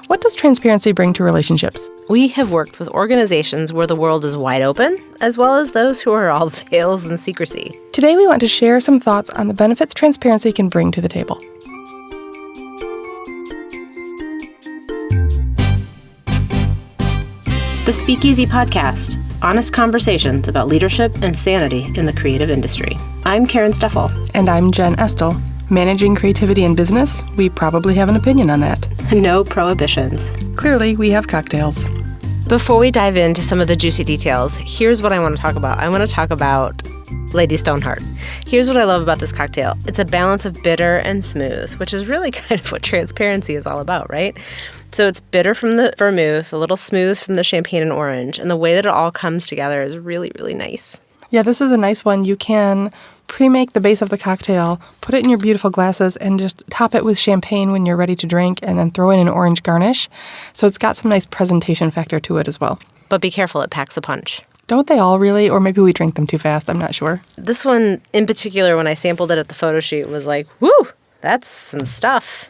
What does transparency bring to relationships? We have worked with organizations where the world is wide open, as well as those who are all veils and secrecy. Today we want to share some thoughts on the benefits transparency can bring to the table. The Speakeasy Podcast, honest conversations about leadership and sanity in the creative industry. I'm Karen Steffel. And I'm Jen Estel. Managing creativity in business, we probably have an opinion on that. No prohibitions. Clearly, we have cocktails. Before we dive into some of the juicy details, here's what I want to talk about. I want to talk about Lady Stoneheart. Here's what I love about this cocktail. It's a balance of bitter and smooth, which is really kind of what transparency is all about, right? So it's bitter from the vermouth, a little smooth from the champagne and orange, and the way that it all comes together is really, really nice. Yeah, this is a nice one. You can pre-make the base of the cocktail, put it in your beautiful glasses, and just top it with champagne when you're ready to drink, and then throw in an orange garnish. So it's got some nice presentation factor to it as well. But be careful, it packs a punch. Don't they all really? Or maybe we drink them too fast. I'm not sure. This one in particular, when I sampled it at the photo shoot, was like, whoo, that's some stuff.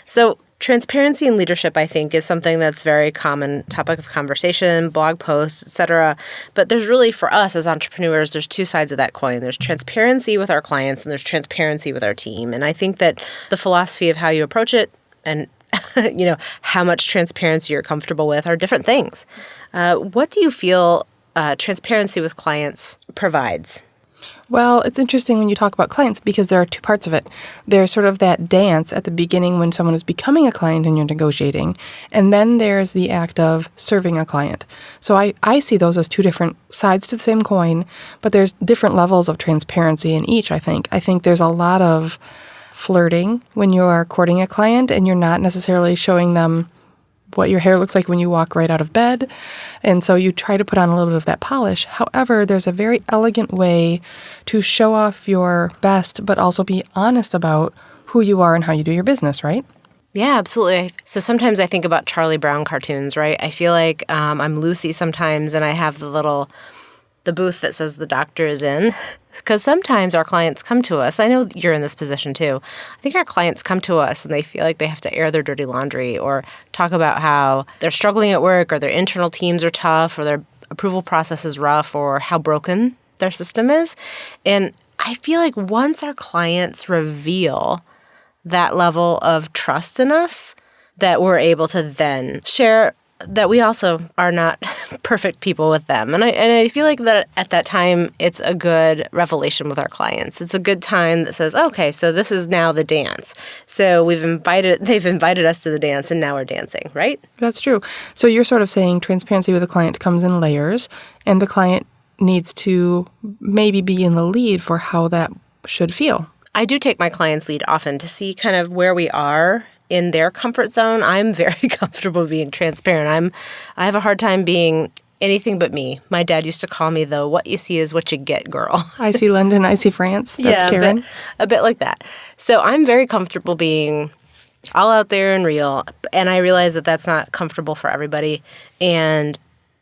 So transparency in leadership, I think, is something that's very common topic of conversation, blog posts, etc. But there's really, for us as entrepreneurs, there's two sides of that coin. There's transparency with our clients and there's transparency with our team. And I think that the philosophy of how you approach it and how much transparency you're comfortable with are different things. What do you feel transparency with clients provides? Well, it's interesting when you talk about clients because there are two parts of it. There's sort of that dance at the beginning when someone is becoming a client and you're negotiating, and then there's the act of serving a client. So I see those as two different sides to the same coin, but there's different levels of transparency in each, I think. I think there's a lot of flirting when you are courting a client and you're not necessarily showing them what your hair looks like when you walk right out of bed. And so you try to put on a little bit of that polish. However, there's a very elegant way to show off your best, but also be honest about who you are and how you do your business, right? Yeah, absolutely. So sometimes I think about Charlie Brown cartoons, right? I feel like I'm Lucy sometimes and I have the booth that says the doctor is in. Because sometimes our clients come to us. I know you're in this position too. I think our clients come to us and they feel like they have to air their dirty laundry or talk about how they're struggling at work or their internal teams are tough or their approval process is rough or how broken their system is. And I feel like once our clients reveal that level of trust in us, that we're able to then share that we also are not perfect people with them. And I feel like that at that time, it's a good revelation with our clients. It's a good time that says, okay, so this is now the dance. So they've invited us to the dance and now we're dancing, right? That's true. So you're sort of saying transparency with a client comes in layers and the client needs to maybe be in the lead for how that should feel. I do take my clients' lead often to see kind of where we are in their comfort zone. I'm very comfortable being transparent. I have a hard time being anything but me. My dad used to call me the what you see is what you get girl. I see London, I see France. That's Karen. A bit like that. So I'm very comfortable being all out there and real. And I realize that that's not comfortable for everybody. And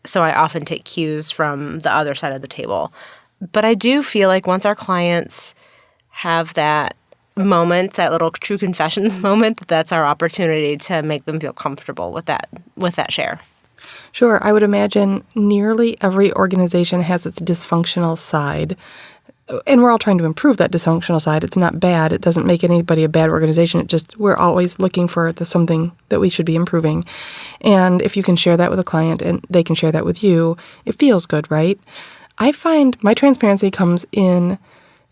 so I often take cues from the other side of the table. But I do feel like once our clients have that moment, that little true confessions moment, that's our opportunity to make them feel comfortable with that share. Sure. I would imagine nearly every organization has its dysfunctional side. And we're all trying to improve that dysfunctional side. It's not bad. It doesn't make anybody a bad organization. We're always looking for something that we should be improving. And if you can share that with a client and they can share that with you, it feels good, right? I find my transparency comes in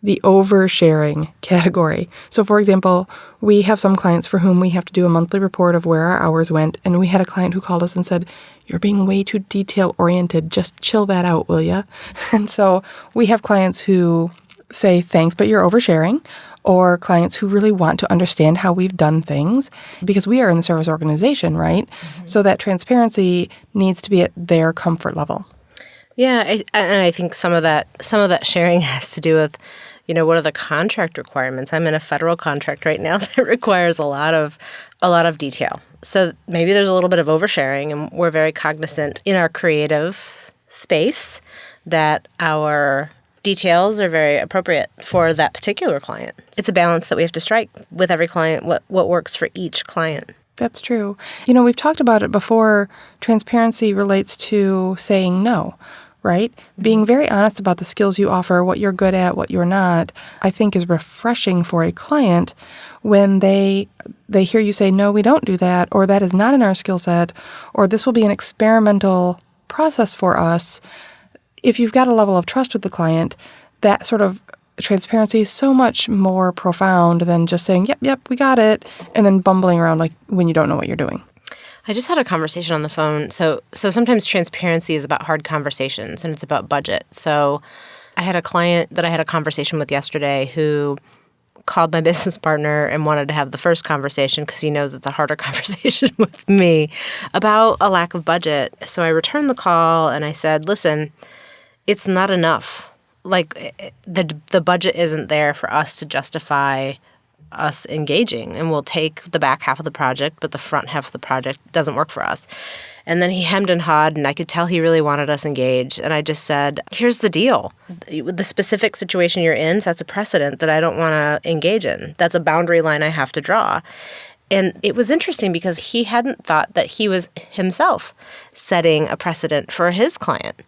the oversharing category. So, for example, we have some clients for whom we have to do a monthly report of where our hours went, and we had a client who called us and said, "You're being way too detail-oriented. Just chill that out, will ya?" And so we have clients who say, "Thanks, but you're oversharing," or clients who really want to understand how we've done things because we are in the service organization, right? Mm-hmm. So that transparency needs to be at their comfort level. Yeah, and I think some of that sharing has to do with, what are the contract requirements? I'm in a federal contract right now that requires a lot of detail. So maybe there's a little bit of oversharing, and we're very cognizant in our creative space that our details are very appropriate for that particular client. It's a balance that we have to strike with every client, what works for each client. That's true. We've talked about it before. Transparency relates to saying no, right? Being very honest about the skills you offer, what you're good at, what you're not, I think is refreshing for a client when they hear you say, no, we don't do that, or that is not in our skill set, or this will be an experimental process for us. If you've got a level of trust with the client, that sort of transparency is so much more profound than just saying, yep, we got it, and then bumbling around like when you don't know what you're doing. I just had a conversation on the phone. So sometimes transparency is about hard conversations, and it's about budget. So I had a client that I had a conversation with yesterday who called my business partner and wanted to have the first conversation because he knows it's a harder conversation with me about a lack of budget. So I returned the call and I said, listen, it's not enough. Like the budget isn't there for us to justify us engaging, and we'll take the back half of the project, but the front half of the project doesn't work for us. And then he hemmed and hawed, and I could tell he really wanted us engaged. And I just said, here's the deal. The specific situation you're in sets a precedent that I don't want to engage in. That's a boundary line I have to draw. And it was interesting because he hadn't thought that he was himself setting a precedent for his client.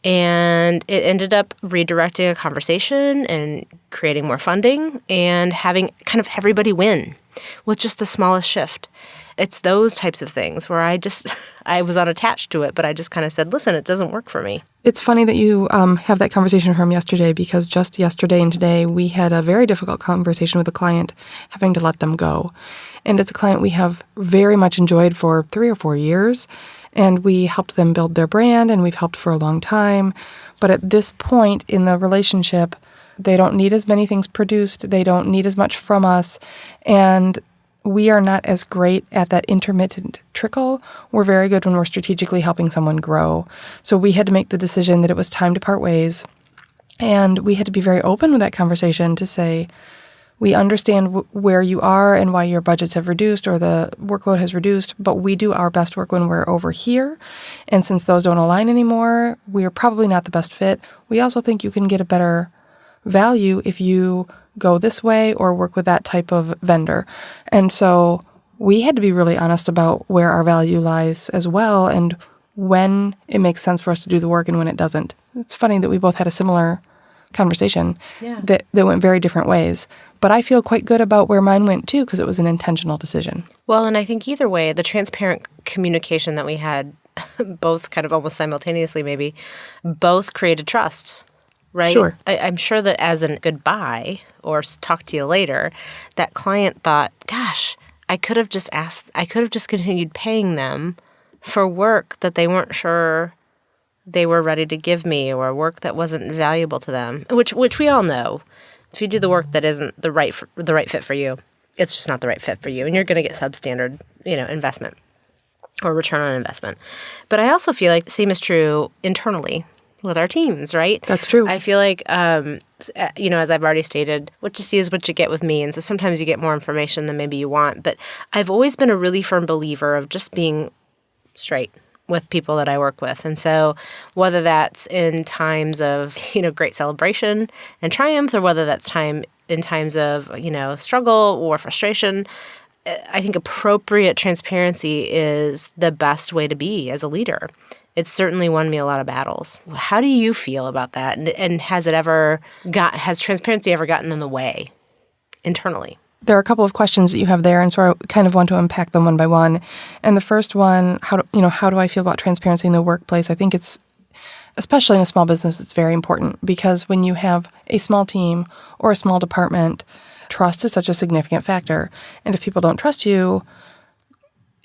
And it ended up redirecting a conversation and creating more funding and having kind of everybody win with just the smallest shift. It's those types of things where I was unattached to it, but I just kind of said, listen, it doesn't work for me. It's funny that you have that conversation from yesterday, because just yesterday and today we had a very difficult conversation with a client having to let them go. And it's a client we have very much enjoyed for 3 or 4 years. And we helped them build their brand, and we've helped for a long time. But at this point in the relationship, they don't need as many things produced. They don't need as much from us. And we are not as great at that intermittent trickle. We're very good when we're strategically helping someone grow. So we had to make the decision that it was time to part ways. And we had to be very open with that conversation to say, we understand where you are and why your budgets have reduced or the workload has reduced, but we do our best work when we're over here. And since those don't align anymore, we are probably not the best fit. We also think you can get a better value if you go this way or work with that type of vendor. And so we had to be really honest about where our value lies as well, and when it makes sense for us to do the work and when it doesn't. It's funny that we both had a similar conversation that went very different ways. But I feel quite good about where mine went too, because it was an intentional decision. Well, and I think either way, the transparent communication that we had, both kind of almost simultaneously maybe, both created trust, right? Sure. I'm sure that as a goodbye or talk to you later, that client thought, gosh, I could have just continued paying them for work that they weren't sure they were ready to give me, or work that wasn't valuable to them, which we all know. If you do the work that isn't the right fit for you, it's just not the right fit for you, and you're going to get substandard, investment or return on investment. But I also feel like the same is true internally with our teams, right? That's true. I feel like, as I've already stated, what you see is what you get with me, and so sometimes you get more information than maybe you want. But I've always been a really firm believer of just being straight with people that I work with. And so whether that's in times of, great celebration and triumph, or whether that's in times of, struggle or frustration, I think appropriate transparency is the best way to be as a leader. It's certainly won me a lot of battles. How do you feel about that? And has transparency ever gotten in the way internally? There are a couple of questions that you have there, and so I kind of want to unpack them one by one. And the first one, how do I feel about transparency in the workplace? I think it's, especially in a small business, it's very important, because when you have a small team or a small department, trust is such a significant factor. And if people don't trust you,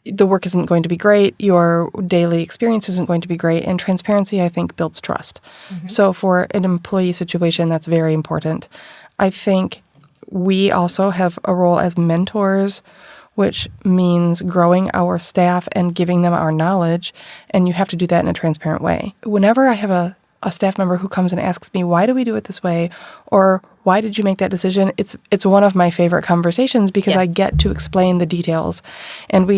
the work isn't going to be great, your daily experience isn't going to be great, and transparency, I think, builds trust. Mm-hmm. So for an employee situation, that's very important. I think we also have a role as mentors, which means growing our staff and giving them our knowledge, and you have to do that in a transparent way. Whenever I have a staff member who comes and asks me, why do we do it this way, or why did you make that decision, it's one of my favorite conversations, because I get to explain the details. And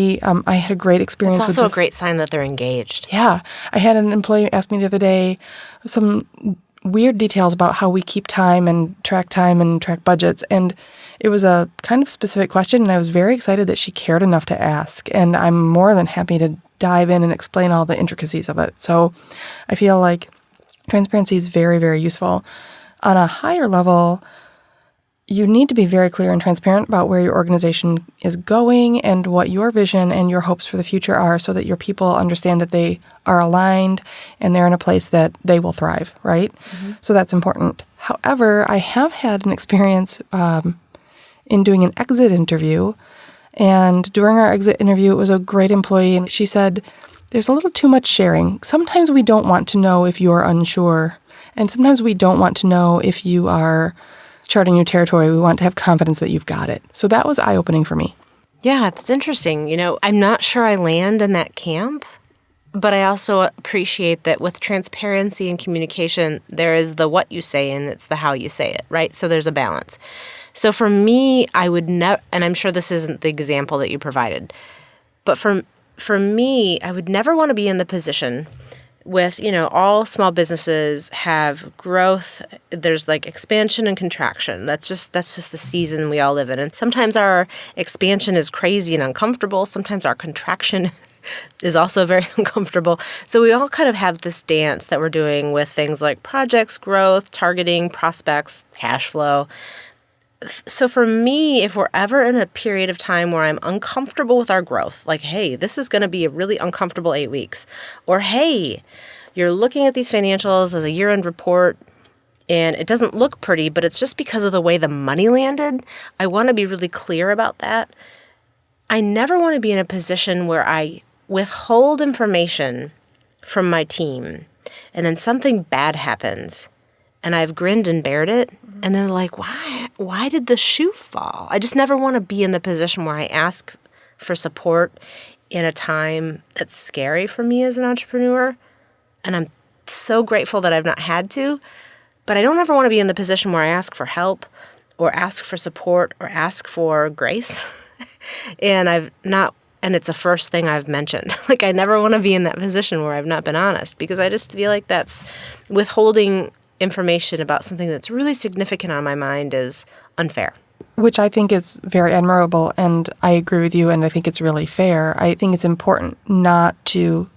I had a great experience with this. It's also a great sign that they're engaged. Yeah. I had an employee ask me the other day some weird details about how we keep time and track budgets. And it was a kind of specific question, and I was very excited that she cared enough to ask. And I'm more than happy to dive in and explain all the intricacies of it. So I feel like transparency is very, very useful. On a higher level, you need to be very clear and transparent about where your organization is going and what your vision and your hopes for the future are, so that your people understand that they are aligned and they're in a place that they will thrive, right? So that's important. However, I have had an experience in doing an exit interview. And during our exit interview, it was a great employee, and she said, there's a little too much sharing. Sometimes we don't want to know if you're unsure, and sometimes we don't want to know if you are charting your territory. We want to have confidence that you've got it. So that was eye-opening for me. Yeah, it's interesting. I'm not sure I land in that camp, but I also appreciate that with transparency and communication, there is the what you say and it's the how you say it, right? So there's a balance. So for me, I would never, and I'm sure this isn't the example that you provided, but for me, I would never want to be in the position with, all small businesses have growth. There's like expansion and contraction. That's just the season we all live in. And sometimes our expansion is crazy and uncomfortable. Sometimes our contraction is also very uncomfortable. So we all kind of have this dance that we're doing with things like projects, growth, targeting, prospects, cash flow. So for me, if we're ever in a period of time where I'm uncomfortable with our growth, like, hey, this is going to be a really uncomfortable 8 weeks, or hey, you're looking at these financials as a year-end report and it doesn't look pretty, but it's just because of the way the money landed, I want to be really clear about that. I never want to be in a position where I withhold information from my team and then something bad happens and I've grinned and bared it, and then like, why did the shoe fall? I just never want to be in the position where I ask for support in a time that's scary for me as an entrepreneur, and I'm so grateful that I've not had to, but I don't ever want to be in the position where I ask for help or ask for support or ask for grace, and it's the first thing I've mentioned. Like, I never want to be in that position where I've not been honest, because I just feel like that's withholding information about something that's really significant on my mind is unfair. Which I think is very admirable, and I agree with you, and I think it's really fair. I think it's important not to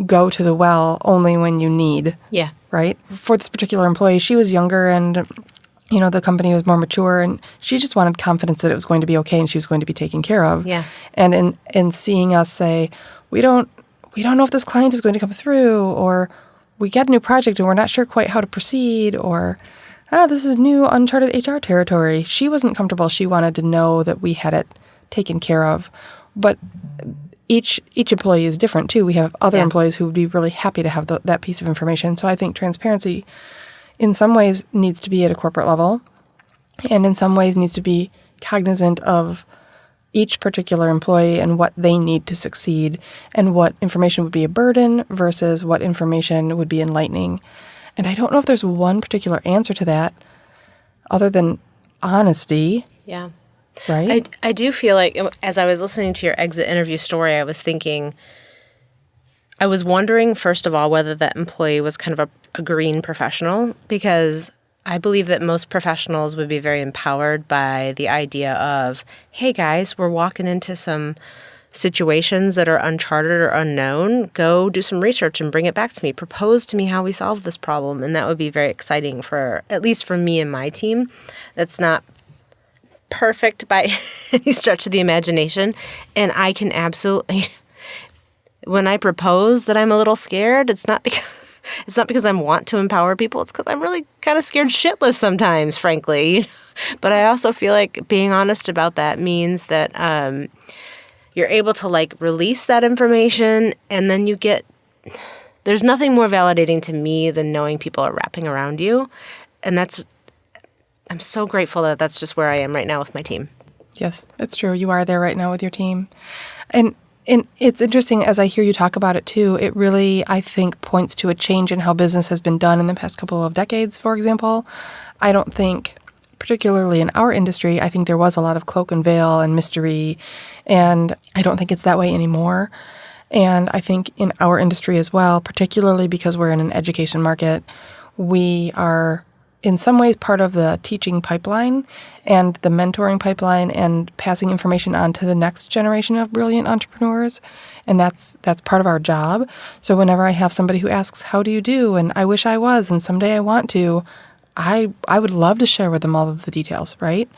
go to the well only when you need. Yeah. Right? For this particular employee, she was younger and, the company was more mature, and she just wanted confidence that it was going to be okay and she was going to be taken care of. Yeah. And in seeing us say, we don't know if this client is going to come through, or we get a new project and we're not sure quite how to proceed, or, this is new uncharted HR territory. She wasn't comfortable. She wanted to know that we had it taken care of. But each employee is different, too. We have other employees who would be really happy to have that piece of information. So I think transparency in some ways needs to be at a corporate level, and in some ways needs to be cognizant of each particular employee and what they need to succeed, and what information would be a burden versus what information would be enlightening. And I don't know if there's one particular answer to that other than honesty. Yeah. Right? I do feel like, as I was listening to your exit interview story, I was wondering, first of all, whether that employee was kind of a green professional, because I believe that most professionals would be very empowered by the idea of, hey guys, we're walking into some situations that are uncharted or unknown. Go do some research and bring it back to me. Propose to me how we solve this problem. And that would be very exciting at least for me and my team. That's not perfect by any stretch of the imagination. And I can absolutely, when I propose that I'm a little scared, it's not because I want to empower people. It's because I'm really kind of scared shitless sometimes, frankly. But I also feel like being honest about that means that you're able to release that information, and then there's nothing more validating to me than knowing people are wrapping around you. And I'm so grateful that that's just where I am right now with my team. Yes, it's true. You are there right now with your team. And it's interesting, as I hear you talk about it too, it really, I think, points to a change in how business has been done in the past couple of decades, for example. I don't think, particularly in our industry, I think there was a lot of cloak and veil and mystery, and I don't think it's that way anymore. And I think in our industry as well, particularly because we're in an education market, we are in some ways part of the teaching pipeline and the mentoring pipeline and passing information on to the next generation of brilliant entrepreneurs. And that's part of our job. So whenever I have somebody who asks, how do you do? And I wish I was, and someday I want to, I would love to share with them all of the details, right?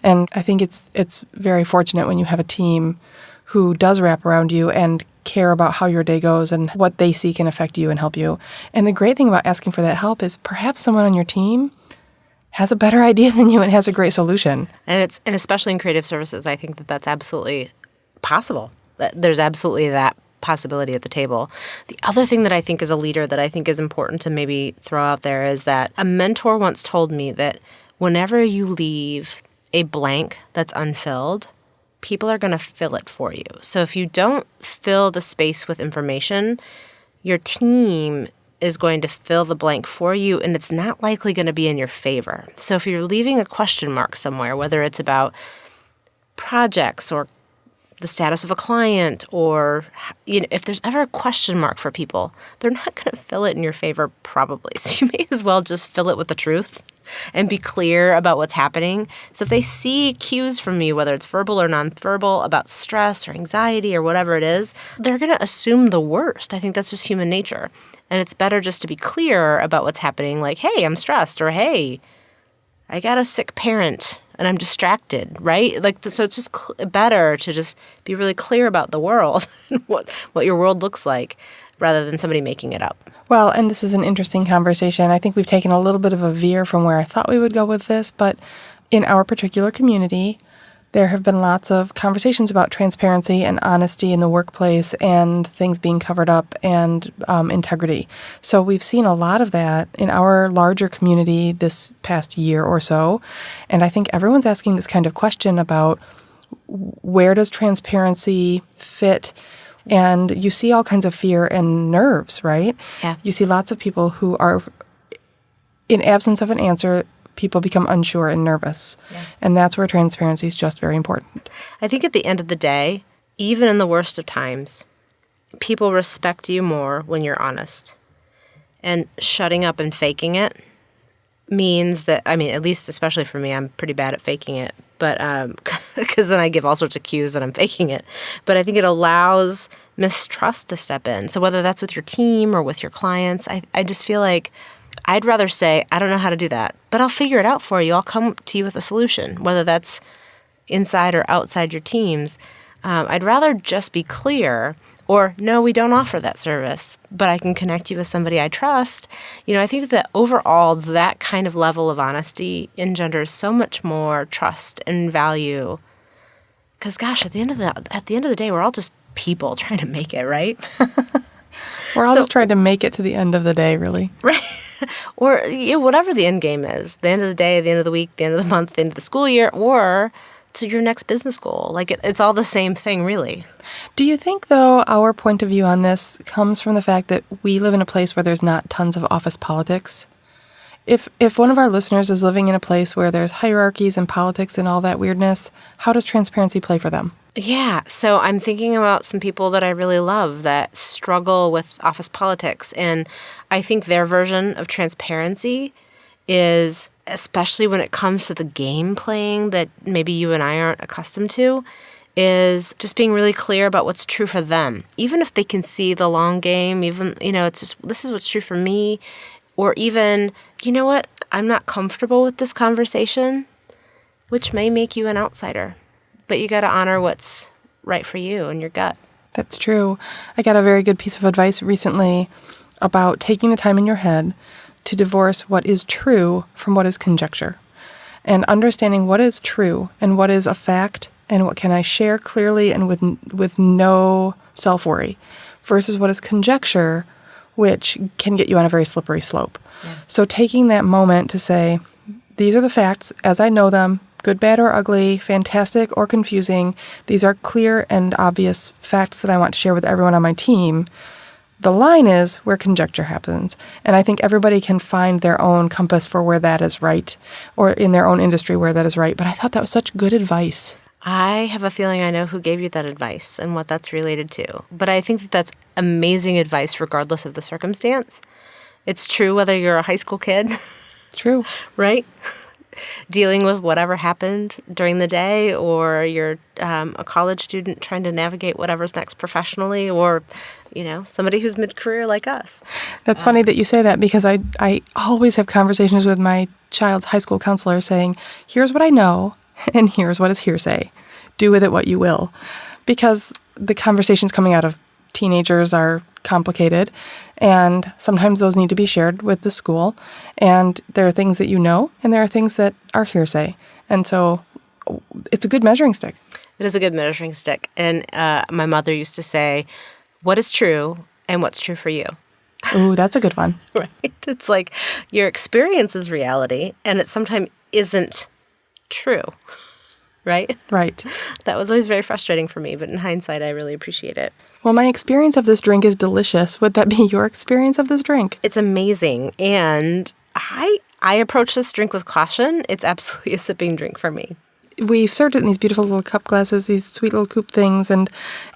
And I think it's very fortunate when you have a team who does wrap around you and care about how your day goes and what they see can affect you and help you. And the great thing about asking for that help is perhaps someone on your team has a better idea than you and has a great solution. And especially in creative services, I think that that's absolutely possible. There's absolutely that possibility at the table. The other thing that I think as a leader that I think is important to maybe throw out there is that a mentor once told me that whenever you leave a blank that's unfilled, people are going to fill it for you. So if you don't fill the space with information, your team is going to fill the blank for you, and it's not likely going to be in your favor. So if you're leaving a question mark somewhere, whether it's about projects or the status of a client, or if there's ever a question mark for people, they're not going to fill it in your favor probably. So you may as well just fill it with the truth and be clear about what's happening. So if they see cues from you, whether it's verbal or nonverbal, about stress or anxiety or whatever it is, they're going to assume the worst. I think that's just human nature. And it's better just to be clear about what's happening, like, hey, I'm stressed, or hey, I got a sick parent and I'm distracted, right? So it's just better to just be really clear about the world and what your world looks like rather than somebody making it up. Well, and this is an interesting conversation. I think we've taken a little bit of a veer from where I thought we would go with this, but in our particular community, there have been lots of conversations about transparency and honesty in the workplace and things being covered up and integrity. So we've seen a lot of that in our larger community this past year or so. And I think everyone's asking this kind of question about where does transparency fit? And you see all kinds of fear and nerves, right? Yeah. You see lots of people who are, in absence of an answer, people become unsure and nervous. Yeah. And that's where transparency is just very important. I think at the end of the day, even in the worst of times, people respect you more when you're honest. And shutting up and faking it means that, at least especially for me, I'm pretty bad at faking it. But because then I give all sorts of cues that I'm faking it. But I think it allows mistrust to step in. So whether that's with your team or with your clients, I just feel like I'd rather say, I don't know how to do that, but I'll figure it out for you. I'll come to you with a solution, whether that's inside or outside your teams. I'd rather just be clear, or no, we don't offer that service, but I can connect you with somebody I trust. I think that overall, that kind of level of honesty engenders so much more trust and value. Because gosh, at the end of the day, we're all just people trying to make it, right? We're all just trying to make it to the end of the day, really. Right. Or whatever the end game is, the end of the day, the end of the week, the end of the month, the end of the school year, or to your next business goal. It's all the same thing, really. Do you think, though, our point of view on this comes from the fact that we live in a place where there's not tons of office politics? If one of our listeners is living in a place where there's hierarchies and politics and all that weirdness, how does transparency play for them? Yeah, so I'm thinking about some people that I really love that struggle with office politics, and I think their version of transparency is, especially when it comes to the game playing that maybe you and I aren't accustomed to, is just being really clear about what's true for them. Even if they can see the long game, even, it's just, this is what's true for me, or even, you know what, I'm not comfortable with this conversation, which may make you an outsider. But you got to honor what's right for you and your gut. That's true. I got a very good piece of advice recently about taking the time in your head to divorce what is true from what is conjecture, and understanding what is true and what is a fact and what can I share clearly and with no self-worry versus what is conjecture, which can get you on a very slippery slope. Yeah. So taking that moment to say, these are the facts as I know them, good, bad, or ugly, fantastic or confusing. These are clear and obvious facts that I want to share with everyone on my team. The line is where conjecture happens. And I think everybody can find their own compass for where that is right, or in their own industry where that is right. But I thought that was such good advice. I have a feeling I know who gave you that advice and what that's related to. But I think that that's amazing advice regardless of the circumstance. It's true whether you're a high school kid, True. right? Dealing with whatever happened during the day, or you're a college student trying to navigate whatever's next professionally, or, somebody who's mid-career like us. That's funny that you say that, because I always have conversations with my child's high school counselor saying, here's what I know and here's what is hearsay. Do with it what you will. Because the conversations coming out of teenagers are complicated, and sometimes those need to be shared with the school. And there are things that you know, and there are things that are hearsay. And so it's a good measuring stick. It is a good measuring stick. And my mother used to say, what is true and what's true for you? Ooh, that's a good one. Right? It's like your experience is reality, and it sometimes isn't true. Right? Right. That was always very frustrating for me, but in hindsight, I really appreciate it. Well, my experience of this drink is delicious. Would that be your experience of this drink? It's amazing, and I approach this drink with caution. It's absolutely a sipping drink for me. We've served it in these beautiful little cup glasses, these sweet little coupe things, and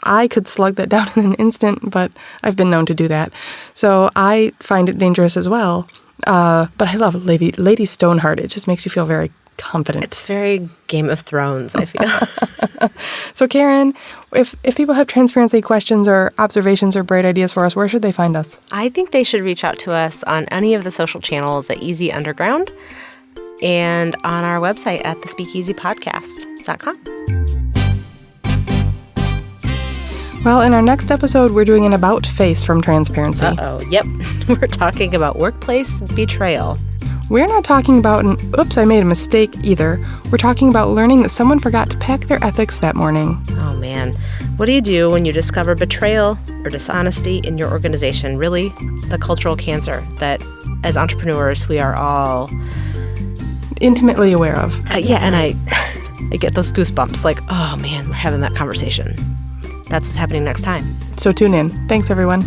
I could slug that down in an instant, but I've been known to do that. So I find it dangerous as well. But I love Lady Stoneheart. It just makes you feel very confident. It's very Game of Thrones, I feel. So Karen, if people have transparency questions or observations or bright ideas for us, where should they find us? I think they should reach out to us on any of the social channels at Easy Underground and on our website at thespeakeasypodcast.com. Well, in our next episode, we're doing an about face from Transparency. Yep. We're talking about workplace betrayal. We're not talking about an oops, I made a mistake either. We're talking about learning that someone forgot to pack their ethics that morning. Oh man, what do you do when you discover betrayal or dishonesty in your organization? Really, the cultural cancer that as entrepreneurs we are all intimately aware of. And I get those goosebumps like, oh man, we're having that conversation. That's what's happening next time. So tune in. Thanks, everyone.